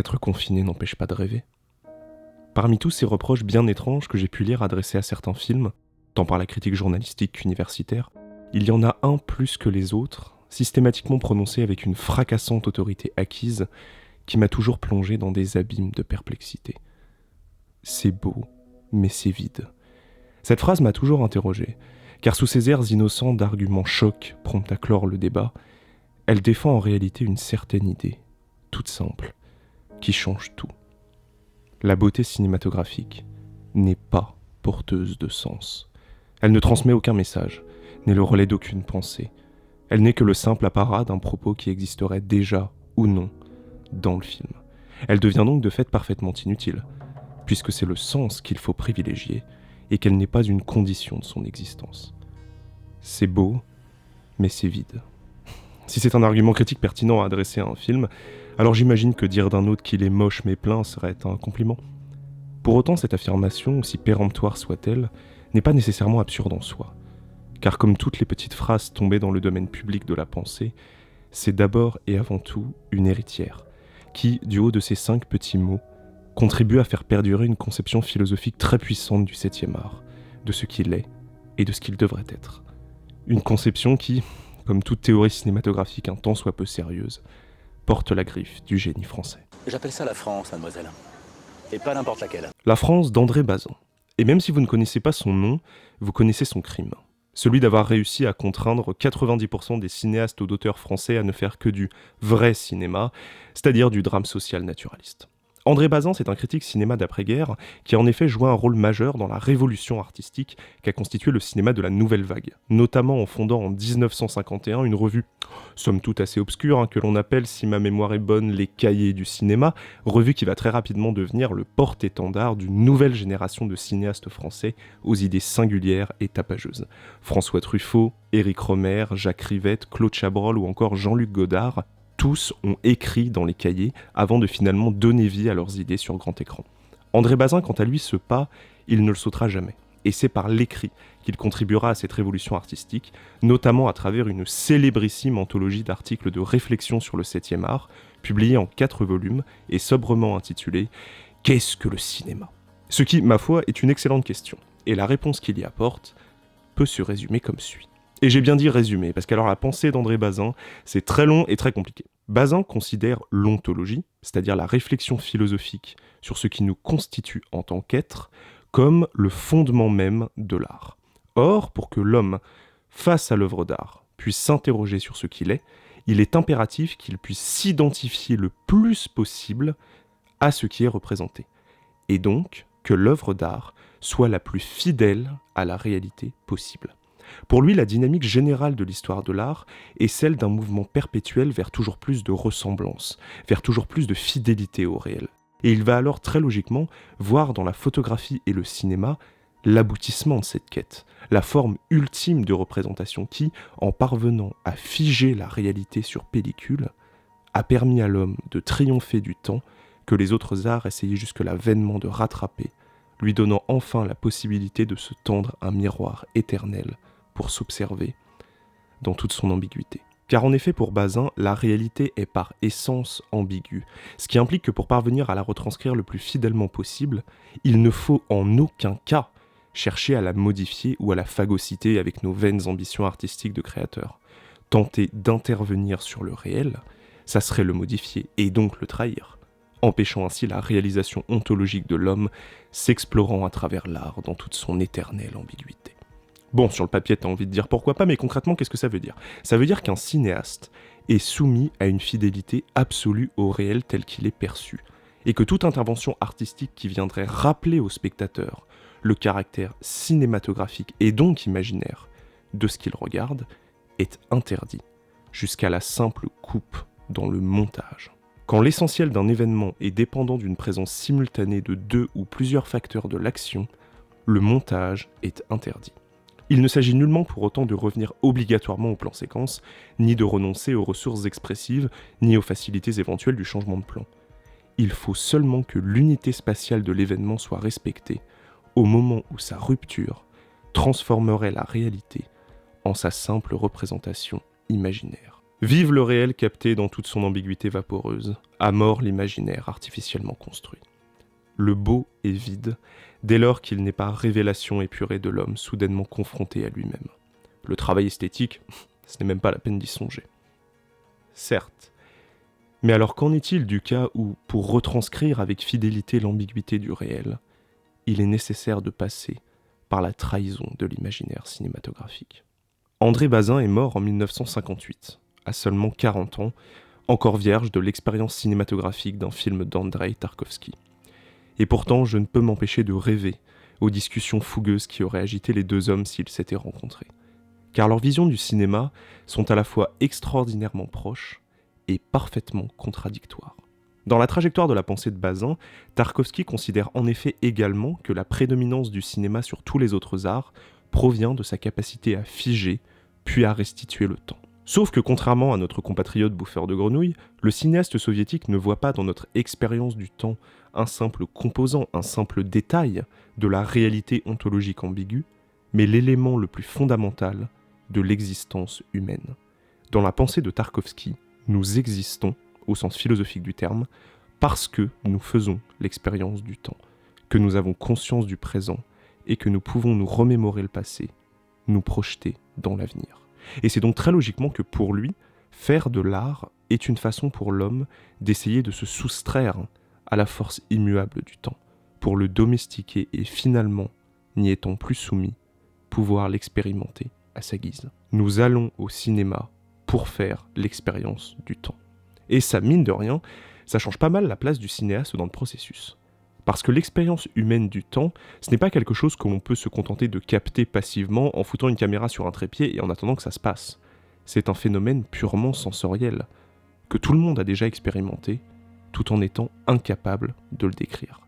Être confiné n'empêche pas de rêver. Parmi tous ces reproches bien étranges que j'ai pu lire adressés à certains films, tant par la critique journalistique qu'universitaire, il y en a un plus que les autres, systématiquement prononcé avec une fracassante autorité acquise, qui m'a toujours plongé dans des abîmes de perplexité. C'est beau, mais c'est vide. Cette phrase m'a toujours interrogé, car sous ses airs innocents d'arguments chocs prompts à clore le débat, elle défend en réalité une certaine idée, toute simple, qui change tout. La beauté cinématographique n'est pas porteuse de sens. Elle ne transmet aucun message, n'est le relais d'aucune pensée. Elle n'est que le simple apparat d'un propos qui existerait déjà, ou non, dans le film. Elle devient donc de fait parfaitement inutile, puisque c'est le sens qu'il faut privilégier, et qu'elle n'est pas une condition de son existence. C'est beau, mais c'est vide. Si c'est un argument critique pertinent à adresser à un film, alors j'imagine que dire d'un autre qu'il est moche mais plein serait un compliment. Pour autant, cette affirmation, aussi péremptoire soit-elle, n'est pas nécessairement absurde en soi. Car comme toutes les petites phrases tombées dans le domaine public de la pensée, c'est d'abord et avant tout une héritière, qui, du haut de ces 5 petits mots, contribue à faire perdurer une conception philosophique très puissante du 7e art, de ce qu'il est et de ce qu'il devrait être. Une conception qui, comme toute théorie cinématographique un tant soit peu sérieuse, porte la griffe du génie français. J'appelle ça la France, mademoiselle. Et pas n'importe laquelle. La France d'André Bazin. Et même si vous ne connaissez pas son nom, vous connaissez son crime. Celui d'avoir réussi à contraindre 90% des cinéastes ou d'auteurs français à ne faire que du vrai cinéma, c'est-à-dire du drame social naturaliste. André Bazin, c'est un critique cinéma d'après-guerre qui a en effet joué un rôle majeur dans la révolution artistique qu'a constitué le cinéma de la Nouvelle Vague, notamment en fondant en 1951 une revue, somme toute assez obscure, que l'on appelle, si ma mémoire est bonne, les Cahiers du cinéma, revue qui va très rapidement devenir le porte-étendard d'une nouvelle génération de cinéastes français aux idées singulières et tapageuses. François Truffaut, Éric Rohmer, Jacques Rivette, Claude Chabrol ou encore Jean-Luc Godard, tous ont écrit dans les cahiers avant de finalement donner vie à leurs idées sur grand écran. André Bazin, quant à lui, ce pas, il ne le sautera jamais. Et c'est par l'écrit qu'il contribuera à cette révolution artistique, notamment à travers une célébrissime anthologie d'articles de réflexion sur le 7e art, publiée en 4 volumes et sobrement intitulée « Qu'est-ce que le cinéma ?» Ce qui, ma foi, est une excellente question. Et la réponse qu'il y apporte peut se résumer comme suit. Et j'ai bien dit résumé, parce qu'alors la pensée d'André Bazin, c'est très long et très compliqué. Bazin considère l'ontologie, c'est-à-dire la réflexion philosophique sur ce qui nous constitue en tant qu'être, comme le fondement même de l'art. Or, pour que l'homme, face à l'œuvre d'art, puisse s'interroger sur ce qu'il est, il est impératif qu'il puisse s'identifier le plus possible à ce qui est représenté. Et donc, que l'œuvre d'art soit la plus fidèle à la réalité possible. Pour lui, la dynamique générale de l'histoire de l'art est celle d'un mouvement perpétuel vers toujours plus de ressemblance, vers toujours plus de fidélité au réel. Et il va alors très logiquement voir dans la photographie et le cinéma l'aboutissement de cette quête, la forme ultime de représentation qui, en parvenant à figer la réalité sur pellicule, a permis à l'homme de triompher du temps que les autres arts essayaient jusque-là vainement de rattraper, lui donnant enfin la possibilité de se tendre un miroir éternel pour s'observer dans toute son ambiguïté. Car en effet, pour Bazin, la réalité est par essence ambiguë, ce qui implique que pour parvenir à la retranscrire le plus fidèlement possible, il ne faut en aucun cas chercher à la modifier ou à la phagocyter avec nos vaines ambitions artistiques de créateurs. Tenter d'intervenir sur le réel, ça serait le modifier et donc le trahir, empêchant ainsi la réalisation ontologique de l'homme s'explorant à travers l'art dans toute son éternelle ambiguïté. Bon, sur le papier, t'as envie de dire pourquoi pas, mais concrètement, qu'est-ce que ça veut dire ? Ça veut dire qu'un cinéaste est soumis à une fidélité absolue au réel tel qu'il est perçu, et que toute intervention artistique qui viendrait rappeler au spectateur le caractère cinématographique et donc imaginaire de ce qu'il regarde est interdit, jusqu'à la simple coupe dans le montage. Quand l'essentiel d'un événement est dépendant d'une présence simultanée de 2 ou plusieurs facteurs de l'action, le montage est interdit. Il ne s'agit nullement pour autant de revenir obligatoirement au plan séquence, ni de renoncer aux ressources expressives, ni aux facilités éventuelles du changement de plan. Il faut seulement que l'unité spatiale de l'événement soit respectée, au moment où sa rupture transformerait la réalité en sa simple représentation imaginaire. Vive le réel capté dans toute son ambiguïté vaporeuse, à mort l'imaginaire artificiellement construit. Le beau est vide, dès lors qu'il n'est pas révélation épurée de l'homme soudainement confronté à lui-même. Le travail esthétique, ce n'est même pas la peine d'y songer. Certes, mais alors qu'en est-il du cas où, pour retranscrire avec fidélité l'ambiguïté du réel, il est nécessaire de passer par la trahison de l'imaginaire cinématographique? André Bazin est mort en 1958, à seulement 40 ans, encore vierge de l'expérience cinématographique d'un film d'Andrei Tarkovsky. Et pourtant, je ne peux m'empêcher de rêver aux discussions fougueuses qui auraient agité les deux hommes s'ils s'étaient rencontrés. Car leurs visions du cinéma sont à la fois extraordinairement proches et parfaitement contradictoires. Dans la trajectoire de la pensée de Bazin, Tarkovsky considère en effet également que la prédominance du cinéma sur tous les autres arts provient de sa capacité à figer, puis à restituer le temps. Sauf que contrairement à notre compatriote bouffeur de grenouilles, le cinéaste soviétique ne voit pas dans notre expérience du temps un simple composant, un simple détail de la réalité ontologique ambiguë, mais l'élément le plus fondamental de l'existence humaine. Dans la pensée de Tarkovsky, nous existons, au sens philosophique du terme, parce que nous faisons l'expérience du temps, que nous avons conscience du présent et que nous pouvons nous remémorer le passé, nous projeter dans l'avenir. Et c'est donc très logiquement que pour lui, faire de l'art est une façon pour l'homme d'essayer de se soustraire à la force immuable du temps, pour le domestiquer et finalement, n'y étant plus soumis, pouvoir l'expérimenter à sa guise. Nous allons au cinéma pour faire l'expérience du temps. Et ça, mine de rien, ça change pas mal la place du cinéaste dans le processus. Parce que l'expérience humaine du temps, ce n'est pas quelque chose que l'on peut se contenter de capter passivement en foutant une caméra sur un trépied et en attendant que ça se passe. C'est un phénomène purement sensoriel, que tout le monde a déjà expérimenté, tout en étant incapable de le décrire.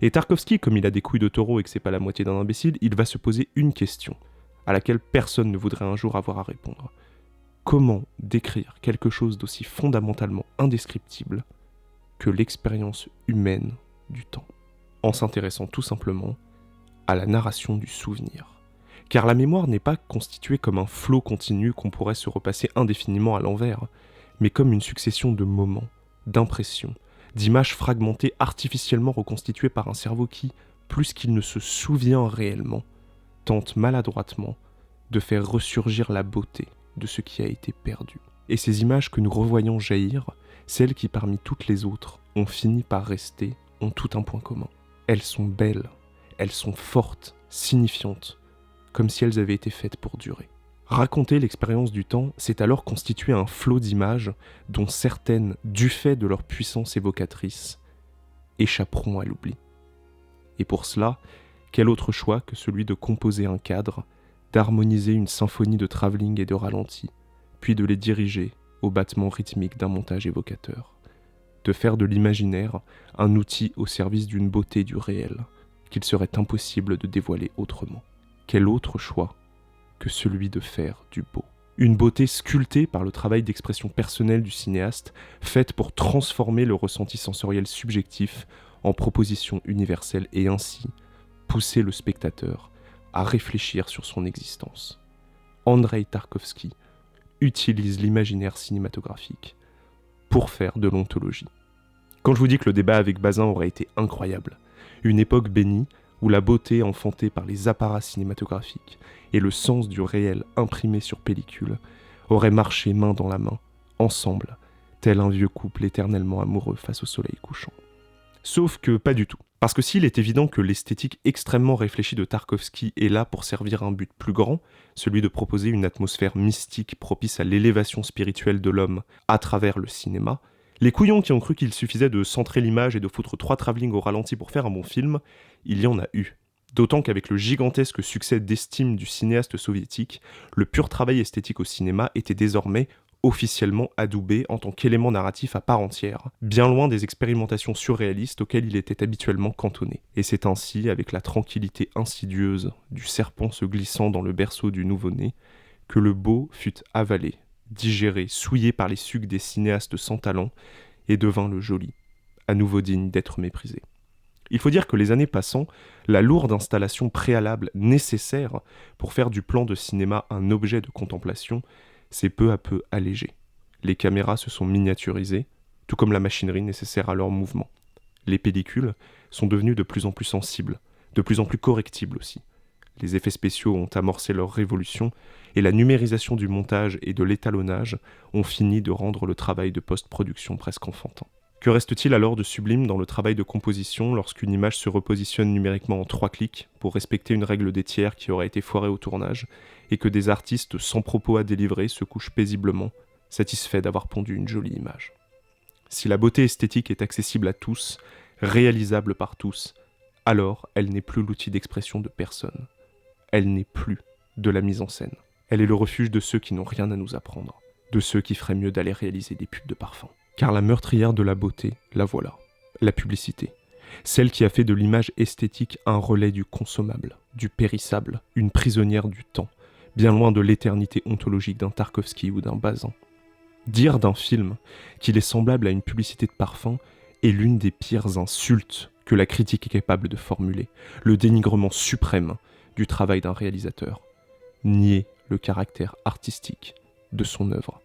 Et Tarkovsky, comme il a des couilles de taureau et que c'est pas la moitié d'un imbécile, il va se poser une question, à laquelle personne ne voudrait un jour avoir à répondre. Comment décrire quelque chose d'aussi fondamentalement indescriptible que l'expérience humaine du temps ? En s'intéressant tout simplement à la narration du souvenir. Car la mémoire n'est pas constituée comme un flot continu qu'on pourrait se repasser indéfiniment à l'envers, mais comme une succession de moments, d'impressions, d'images fragmentées artificiellement reconstituées par un cerveau qui, plus qu'il ne se souvient réellement, tente maladroitement de faire ressurgir la beauté de ce qui a été perdu. Et ces images que nous revoyons jaillir, celles qui parmi toutes les autres ont fini par rester, ont tout un point commun. Elles sont belles, elles sont fortes, signifiantes, comme si elles avaient été faites pour durer. Raconter l'expérience du temps, c'est alors constituer un flot d'images dont certaines, du fait de leur puissance évocatrice, échapperont à l'oubli. Et pour cela, quel autre choix que celui de composer un cadre, d'harmoniser une symphonie de travelling et de ralenti, puis de les diriger au battement rythmique d'un montage évocateur. De faire de l'imaginaire un outil au service d'une beauté du réel, qu'il serait impossible de dévoiler autrement. Quel autre choix que celui de faire du beau. Une beauté sculptée par le travail d'expression personnelle du cinéaste, faite pour transformer le ressenti sensoriel subjectif en proposition universelle et ainsi pousser le spectateur à réfléchir sur son existence. Andrei Tarkovsky utilise l'imaginaire cinématographique pour faire de l'ontologie. Quand je vous dis que le débat avec Bazin aurait été incroyable, une époque bénie où la beauté enfantée par les apparats cinématographiques et le sens du réel imprimé sur pellicule auraient marché main dans la main, ensemble, tel un vieux couple éternellement amoureux face au soleil couchant. Sauf que pas du tout. Parce que s'il est évident que l'esthétique extrêmement réfléchie de Tarkovsky est là pour servir un but plus grand, celui de proposer une atmosphère mystique propice à l'élévation spirituelle de l'homme à travers le cinéma, les couillons qui ont cru qu'il suffisait de centrer l'image et de foutre 3 travelling au ralenti pour faire un bon film, il y en a eu. D'autant qu'avec le gigantesque succès d'estime du cinéaste soviétique, le pur travail esthétique au cinéma était désormais officiellement adoubé en tant qu'élément narratif à part entière, bien loin des expérimentations surréalistes auxquelles il était habituellement cantonné. Et c'est ainsi, avec la tranquillité insidieuse du serpent se glissant dans le berceau du nouveau-né, que le beau fut avalé, digéré, souillé par les sucs des cinéastes sans talent, et devint le joli, à nouveau digne d'être méprisé. Il faut dire que les années passant, la lourde installation préalable nécessaire pour faire du plan de cinéma un objet de contemplation s'est peu à peu allégée. Les caméras se sont miniaturisées, tout comme la machinerie nécessaire à leur mouvement. Les pellicules sont devenues de plus en plus sensibles, de plus en plus correctibles aussi. Les effets spéciaux ont amorcé leur révolution et la numérisation du montage et de l'étalonnage ont fini de rendre le travail de post-production presque enfantin. Que reste-t-il alors de sublime dans le travail de composition lorsqu'une image se repositionne numériquement en 3 clics pour respecter une règle des tiers qui aurait été foirée au tournage et que des artistes sans propos à délivrer se couchent paisiblement, satisfaits d'avoir pondu une jolie image. Si la beauté esthétique est accessible à tous, réalisable par tous, alors elle n'est plus l'outil d'expression de personne. Elle n'est plus de la mise en scène. Elle est le refuge de ceux qui n'ont rien à nous apprendre, de ceux qui feraient mieux d'aller réaliser des pubs de parfum. Car la meurtrière de la beauté, la voilà, la publicité. Celle qui a fait de l'image esthétique un relais du consommable, du périssable, une prisonnière du temps, bien loin de l'éternité ontologique d'un Tarkovsky ou d'un Bazin. Dire d'un film qu'il est semblable à une publicité de parfum est l'une des pires insultes que la critique est capable de formuler, le dénigrement suprême du travail d'un réalisateur. Nier le caractère artistique de son œuvre.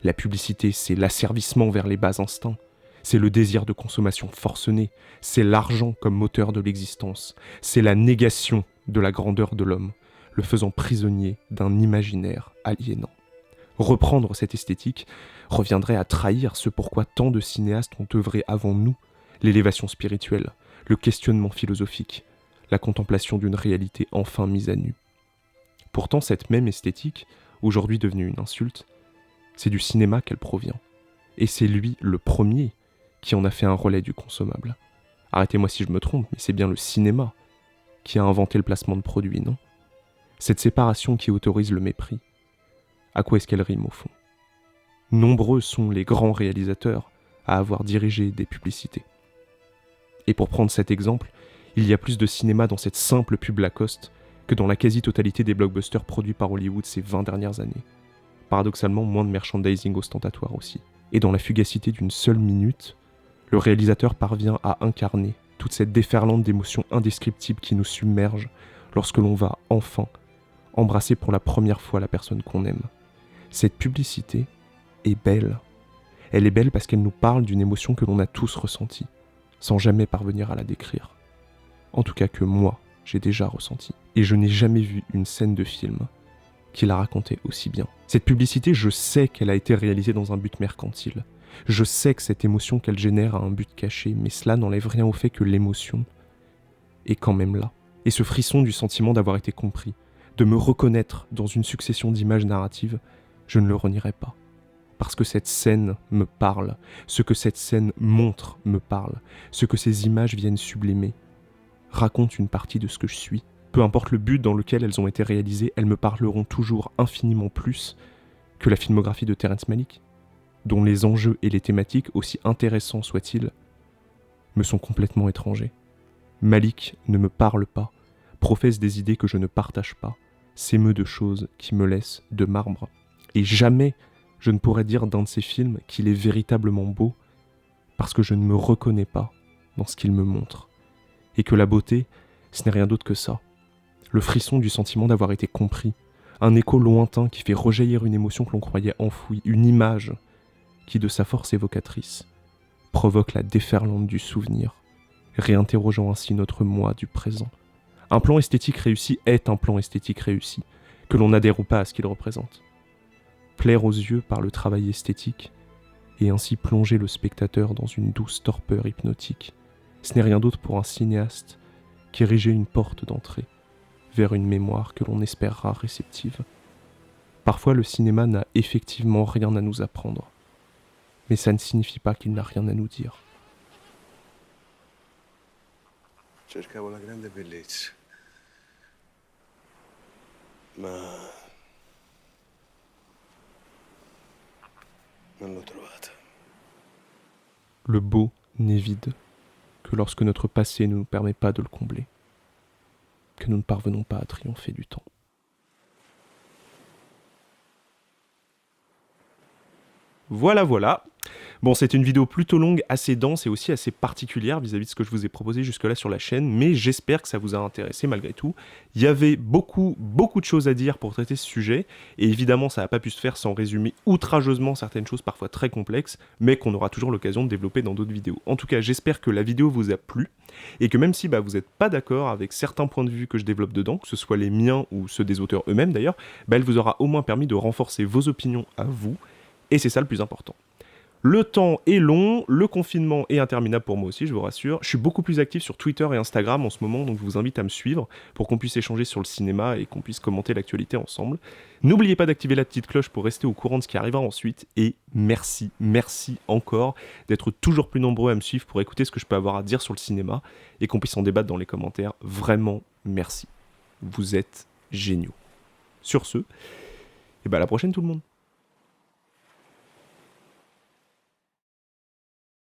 La publicité, c'est l'asservissement vers les bas instincts, c'est le désir de consommation forcené, c'est l'argent comme moteur de l'existence, c'est la négation de la grandeur de l'homme, le faisant prisonnier d'un imaginaire aliénant. Reprendre cette esthétique reviendrait à trahir ce pourquoi tant de cinéastes ont œuvré avant nous, l'élévation spirituelle, le questionnement philosophique, la contemplation d'une réalité enfin mise à nu. Pourtant, cette même esthétique, aujourd'hui devenue une insulte, c'est du cinéma qu'elle provient. Et c'est lui, le premier, qui en a fait un relais du consommable. Arrêtez-moi si je me trompe, mais c'est bien le cinéma qui a inventé le placement de produits, non ? Cette séparation qui autorise le mépris. À quoi est-ce qu'elle rime au fond ? Nombreux sont les grands réalisateurs à avoir dirigé des publicités. Et pour prendre cet exemple, il y a plus de cinéma dans cette simple pub Lacoste que dans la quasi-totalité des blockbusters produits par Hollywood ces 20 dernières années. Paradoxalement, moins de merchandising ostentatoire aussi. Et dans la fugacité d'une seule minute, le réalisateur parvient à incarner toute cette déferlante d'émotions indescriptibles qui nous submerge lorsque l'on va enfin embrasser pour la première fois la personne qu'on aime. Cette publicité est belle. Elle est belle parce qu'elle nous parle d'une émotion que l'on a tous ressentie, sans jamais parvenir à la décrire. En tout cas que moi, j'ai déjà ressenti. Et je n'ai jamais vu une scène de film qui la racontait aussi bien. Cette publicité, je sais qu'elle a été réalisée dans un but mercantile. Je sais que cette émotion qu'elle génère a un but caché, mais cela n'enlève rien au fait que l'émotion est quand même là. Et ce frisson du sentiment d'avoir été compris, de me reconnaître dans une succession d'images narratives, je ne le renierai pas. Parce que cette scène me parle, ce que cette scène montre me parle, ce que ces images viennent sublimer, raconte une partie de ce que je suis. Peu importe le but dans lequel elles ont été réalisées, elles me parleront toujours infiniment plus que la filmographie de Terrence Malick, dont les enjeux et les thématiques, aussi intéressants soient-ils, me sont complètement étrangers. Malick ne me parle pas, professe des idées que je ne partage pas, s'émeut de choses qui me laissent de marbre. Et jamais je ne pourrais dire d'un de ces films qu'il est véritablement beau, parce que je ne me reconnais pas dans ce qu'il me montre. Et que la beauté, ce n'est rien d'autre que ça. Le frisson du sentiment d'avoir été compris, un écho lointain qui fait rejaillir une émotion que l'on croyait enfouie, une image qui, de sa force évocatrice, provoque la déferlante du souvenir, réinterrogeant ainsi notre moi du présent. Un plan esthétique réussi est un plan esthétique réussi, que l'on adhère ou pas à ce qu'il représente. Plaire aux yeux par le travail esthétique, et ainsi plonger le spectateur dans une douce torpeur hypnotique, ce n'est rien d'autre pour un cinéaste qu'ériger une porte d'entrée vers une mémoire que l'on espérera réceptive. Parfois, le cinéma n'a effectivement rien à nous apprendre, mais ça ne signifie pas qu'il n'a rien à nous dire. Cercavo la grande bellezza, ma non l'ho trovata. Le beau n'est vide que lorsque notre passé ne nous permet pas de le combler, que nous ne parvenons pas à triompher du temps. Voilà, voilà. Bon, c'est une vidéo plutôt longue, assez dense et aussi assez particulière vis-à-vis de ce que je vous ai proposé jusque-là sur la chaîne, mais j'espère que ça vous a intéressé malgré tout. Il y avait beaucoup de choses à dire pour traiter ce sujet, et évidemment ça n'a pas pu se faire sans résumer outrageusement certaines choses parfois très complexes, mais qu'on aura toujours l'occasion de développer dans d'autres vidéos. En tout cas, j'espère que la vidéo vous a plu, et que même si vous n'êtes pas d'accord avec certains points de vue que je développe dedans, que ce soit les miens ou ceux des auteurs eux-mêmes d'ailleurs, elle vous aura au moins permis de renforcer vos opinions à vous, et c'est ça le plus important. Le temps est long, le confinement est interminable pour moi aussi, je vous rassure. Je suis beaucoup plus actif sur Twitter et Instagram en ce moment, donc je vous invite à me suivre pour qu'on puisse échanger sur le cinéma et qu'on puisse commenter l'actualité ensemble. N'oubliez pas d'activer la petite cloche pour rester au courant de ce qui arrivera ensuite. Et merci encore d'être toujours plus nombreux à me suivre pour écouter ce que je peux avoir à dire sur le cinéma et qu'on puisse en débattre dans les commentaires. Vraiment, merci. Vous êtes géniaux. Sur ce, et à la prochaine tout le monde.